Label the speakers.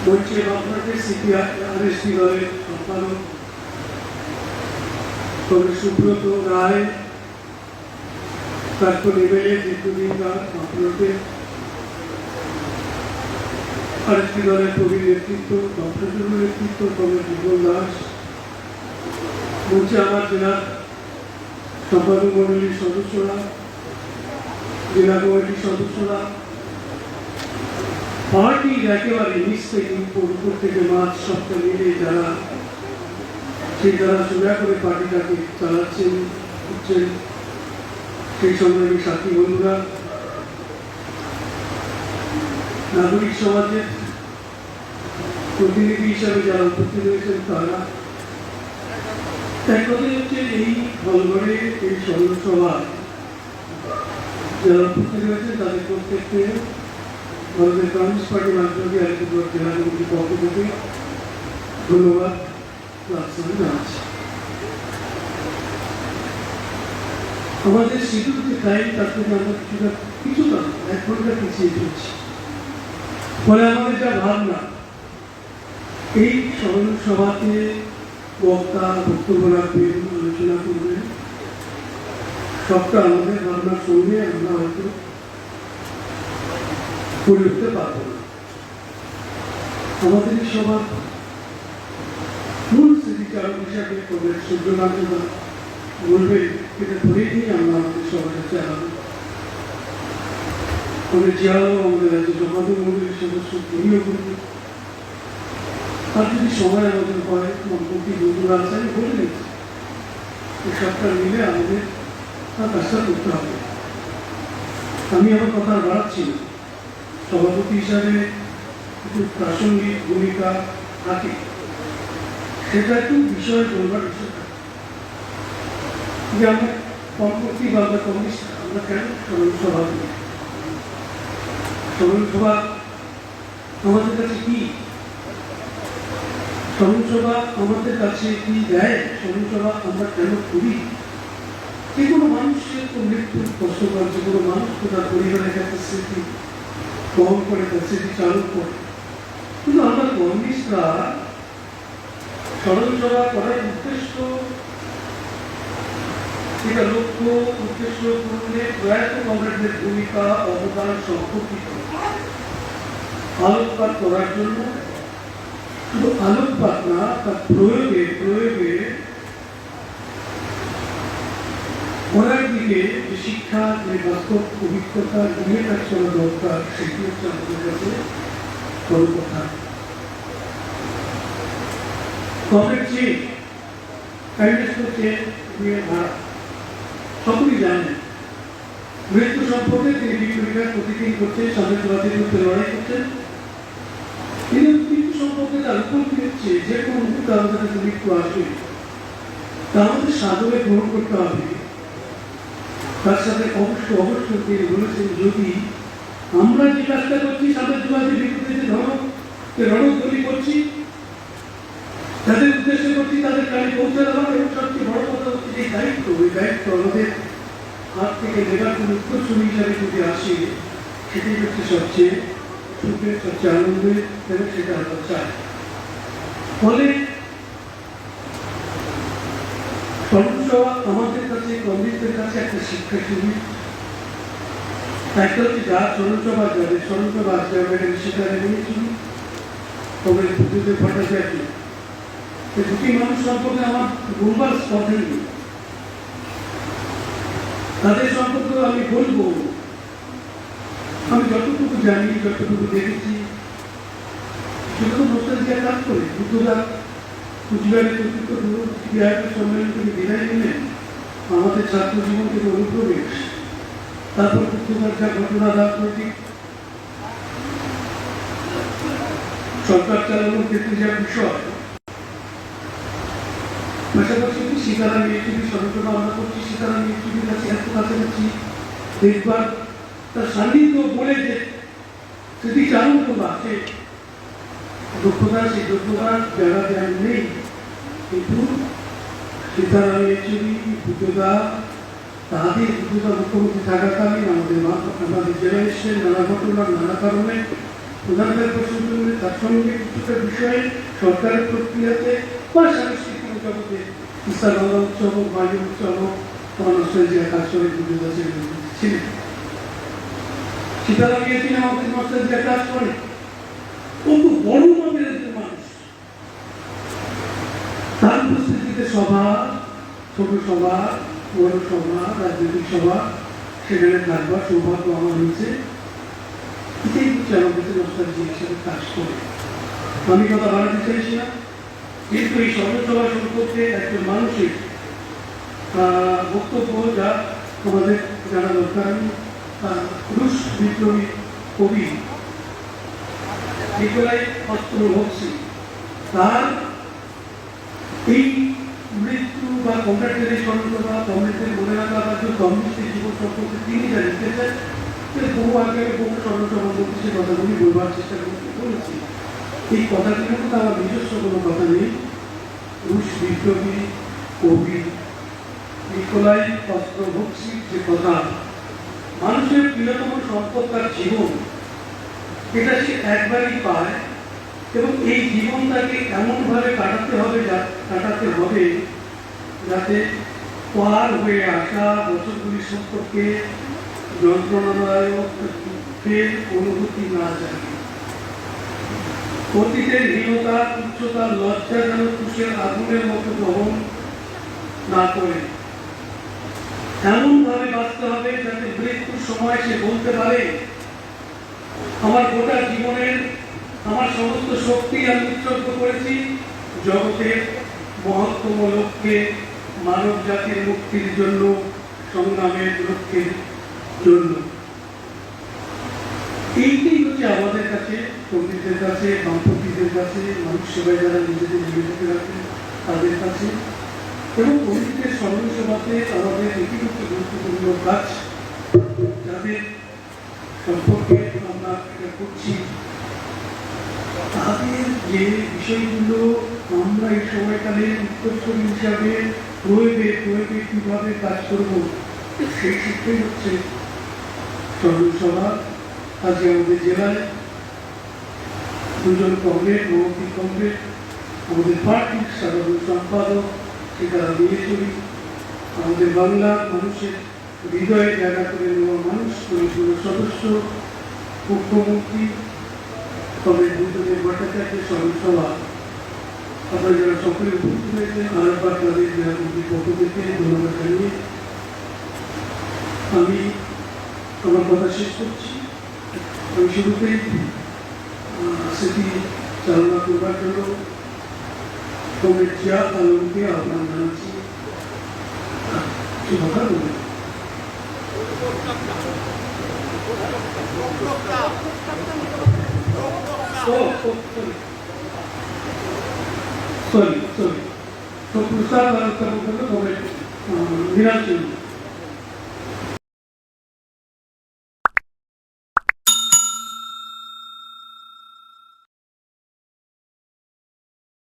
Speaker 1: মঞ্চের আপনাকে সিপিআরএসপি দলের সম্পাদক কবি সুব্রত রায়, প্রাক্তন এমএলএ দীর্ঘদিনকার আপনাকে আরএসপি দলের প্রবীণ নেতৃত্ব, ডক্টর নেতৃত্ব কবি জীবন দাস, মঞ্চে আমার জেলা সম্পাদক মন্ডলীর সদস্যরা, জেলা কমিটির সদস্যরা, পার্টির একেবারে নিচ থেকে উপর থেকে মাঝ সবটা মিলে যারা সোজা করে পার্টিটাকে চালাচ্ছেন হচ্ছেন, সেই সংগ্রামী সাথী বন্ধুরা, নাগরিক সমাজের প্রতিনিধি হিসাবে যারা উপস্থিত হয়েছেন তারা, এক কথাই হচ্ছে এই হলঘরে এই সভা যারা উপস্থিত হয়েছেন তাদের প্রত্যেককে ভারতের কমিউনিস্ট পার্টি রাজনীতি আলিপুরদুয়ার জেলা কমিটির পক্ষ থেকে ধন্যবাদ জানাচ্ছি। আমাদের শিডিউল যে টাইম তার থেকে আমরা কিছুটা 1 ঘন্টা পিছিয়ে চলছি। ফলে আমাদের যা ভাবনা এই স্মরণ সভাতে বক্তা বক্তব্য রাখবেন, আলোচনা করবেন, সবটা আমাদের ভাবনার সঙ্গে আমরা হয়তো করে উঠতে পারব না। আমাদের এই সভার মূল স্মৃতিচারক হিসাবে কবি সূর্যকান্ত বলবেন, এটা ধরেই নিয়ে আমরা আমাদের সভাটা চালাবো। কবি জিয়াও আমাদের রাজ্য সম্পাদক মন্ডলীর সদস্য, তিনিও করবেন। আর যদি সময় আমাদের হয় মন্ত্রী বন্ধুরা আছে আমি বলে দিচ্ছি, এই সবটা মিলে আমাদের কাজটা করতে হবে। আমি আমার কথা বাড়াচ্ছি না, সভাপতি হিসাবে একটু প্রাসঙ্গিক ভূমিকা থাকে, সেটা একটু বিষয় বলবার বিষয় থাকে যে আমরা কমপক্ষে বা আমরা কমিউনিস্ট আমরা কেন স্মরণ সভা করি। স্মরণ সভা আমাদের কাছে কি, স্মরণ সভা আমাদের কাছে কি দেয়, স্মরণ সভা আমরা কেন করি। যে কোনো মানুষের তো মৃত্যুর কষ্ট করে, যে কোনো মানুষ তো তার পরিবারের কাছে স্মৃতি বহন করে, তার স্মৃতি চালু করে। কিন্তু আমরা কমিউনিস্টরা স্মরণ সভা করার উদ্দেশ্য, সেটা লক্ষ্য উদ্দেশ্য করলে প্রয়াত কমরেডদের ভূমিকা অবদান সম্পর্কিত আলোকপাত করার জন্য, শুধু আলোকপাত না, তার প্রয়োগে করার দিকে যে শিক্ষা, যে বাস্তব অভিজ্ঞতা নিয়ে কাজ করা দরকার, সেটি হচ্ছে আমাদের কাছে বড় কথা। কমের চেয়ে নিয়ে ভাড়া সকলেই জানেন, মৃত্যু সম্পর্কে তিনি বিপ্লবীরা প্রতিদিন করছেন, সাম্রাজ্যবাদীর বিরুদ্ধে লড়াই করছেন। তিনি মৃত্যু সম্পর্কে তার উপলব্ধি হচ্ছে যে কোনো মুহূর্তে আমাদের কাছে মৃত্যু আসবে, তা আমাদের সাদরে গ্রহণ করতে হবে। তার সাথে অবশ্যই তিনি বলেছেন, যদি আমরা যে কাজটা করছি সাম্রাজ্যবাদীর বিরুদ্ধে যে রণধ্বনি করছি, যাদের উদ্দেশ্য করছি তাদের কাজে পৌঁছে দেওয়া, এবং সবচেয়ে বড় কথা হচ্ছে এই দায়িত্ব, ওই দায়িত্ব আমাদের হাত থেকে নেবার কোনো উত্তরসূরি হিসাবে যদি আসে, সেটাই হচ্ছে সবচেয়ে সুখের, সবচেয়ে আনন্দের, এবং সেটা আমরা চাই। ফলে স্মরণ সভা আমাদের কাছে, কমিউনিস্টদের কাছে একটা শিক্ষা শিবির। একটা হচ্ছে যার স্মরণ সভা যাবে, স্মরণ সভা আসতে হবে সেখানে নিয়েছিল তবে বুদ্ধদেব ভট্টাচার্য, এই দুটি মানুষ সম্পর্কে আমার বলবার স্পর্ধা নেই। তাদের সম্পর্কে আমি বলবো, আমি যতটুকু জানি, যতটুকু দেখেছি, সেটা তো নস্টালজিয়া কাজ করে। বুদ্ধদা কুচবিহারের সম্মেলন থেকে বিদায় নিলেন, আমাদের ছাত্র জীবন থেকে অনুপ্রবেশ, তারপর বুদ্ধদার যা ঘটনা, রাজনৈতিক সরকার চালানোর ক্ষেত্রে যা বিষয়, পাশাপাশি সীতারাম ইয়েচুরির সচেতনা আমরা করছি, সীতারাম ইয়েচুরির কাছে এত কাছাকাছি দেখবার তার সান্নিধ্য বলে যে স্মৃতি চালু করবা, সে দক্ষতা, সেই দক্ষতার জায়গাতে আমি নেই। কিন্তু সীতারাম ইয়েচুরি, বুদ্ধদা, তাদের বুদ্ধদা মুখ্যমন্ত্রী থাকাকালীন আমাদের জেলায় এসছেন নানা ঘটনা, নানা কারণে প্রধানদের প্রশ্ন তুললে তার সঙ্গে কিছুটা বিষয়ে সরকারের প্রক্রিয়াতে বা সাংস্কৃতিক জগতে ইস্তার বাংলা উৎসব হোক, বাড়ি উৎসব হোক, তোমার নস্টালজিয়া কাজ করে পুজো ছিলেন। সীতা লাগিয়েছিলেন আমাদের নস্টালজিয়া কাজ করে। কত বড় মাপের একজন মানুষ, তার উপস্থিতিতে সভা, ছোট সভা, বড় সভা, রাজনৈতিক সভা সেখানে থাকবার সৌভাগ্য আমার হয়েছে। এটাই হচ্ছে আমাদের নস্টালজিয়া হিসেবে কাজ করে। আমি কথা বাড়াতে চাইছি না, কিন্তু এই সভা সম্পর্কে একজন মানুষের বক্তব্য যা আমাদের জানা দরকার। আমি রুশ বিপ্লবী কবি নিকোলাই অস্ত্রভক্সি তার এই মৃত্যু বা কমরেডদের স্মরণ করা, কমরেডদের মনে রাখা বা যে কমিউনিস্টের জীবন সম্পর্কে তিনি যা লিখতে চান, বহু আগে বহু স্মরণ সে কথাগুলি বলবার চেষ্টা করেছি। এই কথাটির মধ্যে আমার নিজস্ব কোনো কথা নেই। রুশ বিপ্লবী কবি নিকোলাই অস্ত্রভক্সির যে কথা, মানুষের প্রিয়তম সম্পদ তার জীবন, এটা সে একবারই পায় এবং এই জীবনটাকে এমনভাবে কাটাতে হবে যাতে পার হয়ে আসা বছরগুলি সম্পর্কে যন্ত্রণাদায়ক দুঃখের অনুভূতি না জাগে। অতীতের হীনতা, উচ্চতা, লজ্জা যেন তুষের আগুনের মতো গ্রহণ না করে এমন ভাবে বাঁচতে হবে যাতে মৃত্যুর সময় সে বলতে পারে, আমার গোটা জীবনের আমার সমস্ত শক্তি আমি উৎসর্গ করেছি জগতের মহত্তম লক্ষ্যে, মানব জাতির মুক্তির জন্য, সংগ্রামের লক্ষ্যের জন্য। এইটাই হচ্ছে আমাদের কাছে, পণ্ডিতদের কাছে, বামপন্থীদের কাছে, মানুষ সেবায় যারা নিজেদের নিয়োজিত রাখেন তাদের কাছে এবং পণ্ডিতের সর্বসভাতে আমাদের একটি গুরুত্বপূর্ণ কাজ, যাদের সম্পর্কে আমরা এটা করছি, তাদের যে বিষয়গুলো আমরা এই সময়কালে উত্তরসূরি হিসাবে প্রয়োগে কিভাবে কাজ করব, সেই ক্ষেত্রেই হচ্ছে সর্বসভা। আজকে আমাদের জেলায় দুজন কংগ্রেস, মহতী কংগ্রেস, আমাদের পার্টির সাধারণ সম্পাদক সীতারাম ইয়েচুরি, আমাদের বাংলা মানুষের হৃদয়ে জায়গা করে নেওয়া মানুষ, পরিপূর্ণ সদস্য, মুখ্যমন্ত্রী কংগ্রেস বুদ্ধদেব ভট্টাচার্যের সভা, আপনারা যারা সকলে উপস্থিত হয়েছেন, আরেকবার তাদের জেলামন্ত্রীর পক্ষ থেকে ধন্যবাদ জানিয়ে আমি আমার কথা শেষ করছি। আমি শুরুতেই স্মৃতি চালনা করবার জন্য কংগ্রেস জিয়া আলমকে আহ্বান জানাচ্ছি। কথা বলবেন। সরি তো প্রস্তাব কংগ্রেস নিরাশ